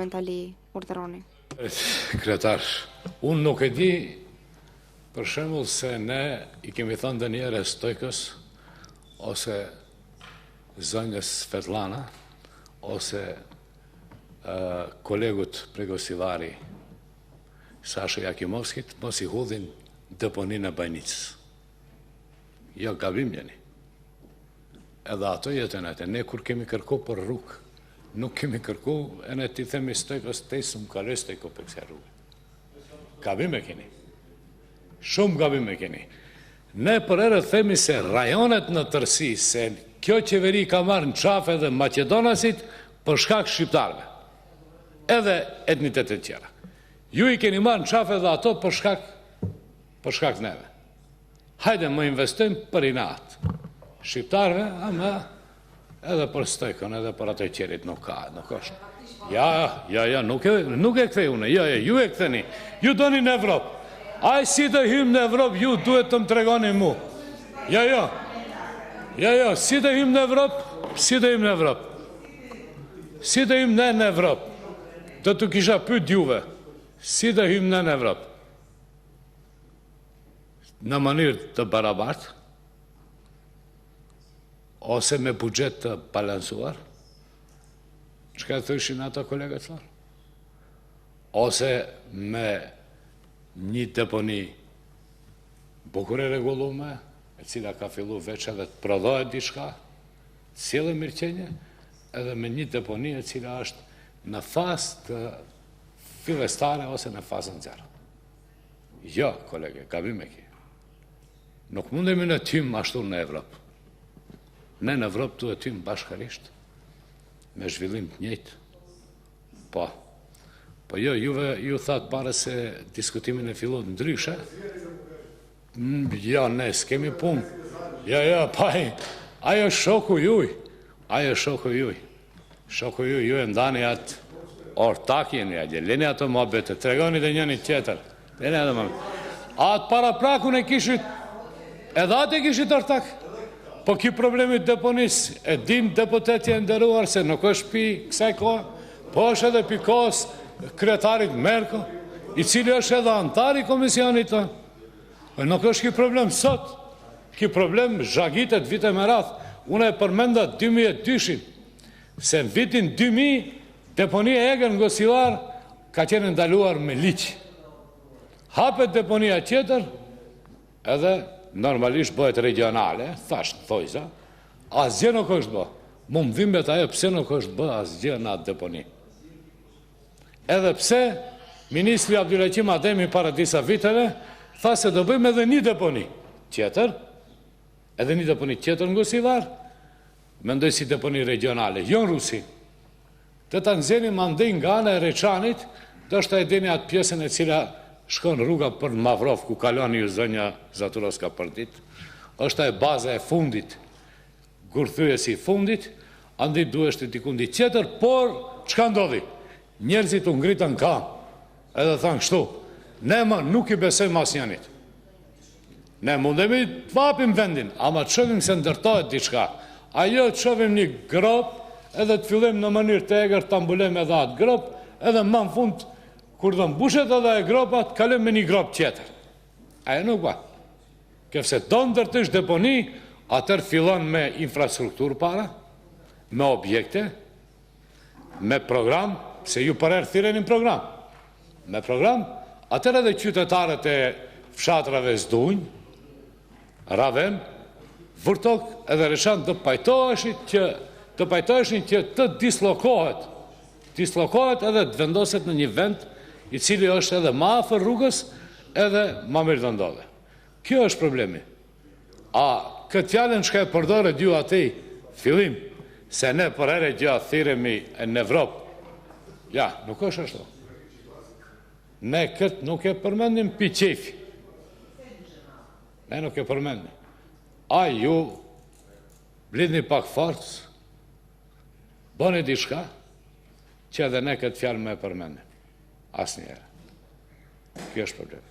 Mentali urdhëroni? Kryetar, unë nuk e di për shembull se ne i kemi thënë ndonjëherë Stojkës ose zonjës Svetlana ose kolegut Pregosivari Sasha Jakimovskit mos i hudhin deponinë e Bajnicës. Jo, gabim jeni. Edhe ato jetën atë. Ne kur kemi kërku për rrugë, nuk kemi kërku, e ne ti themi Stojkës tesëm kalës të i kopë kësë rrugë. Gabim e keni. Shumë gabim e keni. Ne për erë themi se rajonet në tërsi, se kjo qeveri ka marrë në qafe dhe Macedonasit për shkak shqiptarve. Edhe etnitetet tjera. Ju i keni marrë në qafe dhe ato për shkak neve. Hajde më investojmë për inat. Shqiptarve, ama edhe për Stojkën, edhe për ato qerit nuk është. Ja, nuk e kthej une, ju e ktheni. Ju doni në Evropë. Aj si të hymë në Evropë, ju duhet të më tregoni mu. Ja, si të hymë në Evropë, si të hymë në Evropë. Do të kisha pyet juve, si të hymë në Evropë. Në mënyrë të barabartë, ose me buxhet të balansuar, çka thëshin ata kolegët thonë? Ose me një deponi bukur e rregulluar, e cila ka filluar veç edhe të prodhohet diçka, sjellë mirëqenie, edhe me një deponi e cila është në fazë të fillestare ose në fazën zero. Jo, kolege, gabim e ki. Nuk mundemi në tym ashtu në Evropë. Ne në Evropë tu e tym bashkërisht, me zhvillim të njëjtë. Po jo, ju thatë pare se diskutimin e fillot ndryshe. Ja, ne s'kemi punë. Ja, ajo shoku juj. Shoku juj, ju e ndani atë ortakjen, leni ato mohabete, tregoni dhe njëni tjetër. Atë para prakun e kishit, edhe atë e kishit ortak. Po ki problemit deponis, e din deputetje nderuar se nuk është pi kësaj kohë, po është edhe pi kohës kryetarit Merko, i cili është edhe antari komisionit të. Nuk është ki problem sot, ki problem zhagitet vite me rath. Unë e përmenda 2002-shin, se në vitin 2000, deponia Eger në Gosivar ka qenë ndaluar me liq. Hapet deponia tjetër, edhe normalisht bëhet regionale, thash në thojza, asgjë nuk është bë. Mu më dhimbet ajo pse nuk është bë asgjë në atë deponi. Edhe pse, Ministri Abdulaqim Ademi para disa viteve, tha se do bëjmë edhe një deponi tjetër, edhe një deponi tjetër në Gosivar, mendoj si deponi regionale, jo në Rusi. Të të nxenim andej nga ana e Reçanit, do shta e dini atë pjesën e cila shkon rruga për Mavrov, ku kaloni ju zënja Zaturovska për dit, është e baza e fundit, gurthyesi i fundit, andi duheshti dikundi tjetër, por çka ndodhi? Njerëzit u ngritën kam, edhe thanë kështu, ne nuk i besojmë asnjënit. Ne mundemi të vapim vendin, ama të shohim se ndërtohet diçka. Ajo të shohim një grop, edhe të fillim në mënyrë të egër të ambulem edhe atë grop, edhe më në fund, kur dhe mbushet edhe e gropat, kalem me një grop tjetër. Ajo nuk ba. Këfse do ndërtysh deponi, atër fillon me infrastrukturë para, me objekte, me program, se ju për erë thirenin program. Me program, atër edhe qytetarët e fshatrave Zdunj, Raven, Vërtok edhe Reshan të pajtoheshin që të dislokohet edhe të vendoset në një vend i cili është edhe ma afër rrugës edhe ma mirë të ndodhe. Kjo është problemi. A këtë fjallën shka e përdore dy atej fillim, se ne për ere gjatë thiremi në Evropë, ja, nuk është ashtu. Ne këtë nuk e përmendim pi qefi. Ne nuk e përmendim. A ju blidni pak forcë, bëni diçka, që edhe ne këtë fjallë me përmendim. Asnjëherë. Kjo është problemi.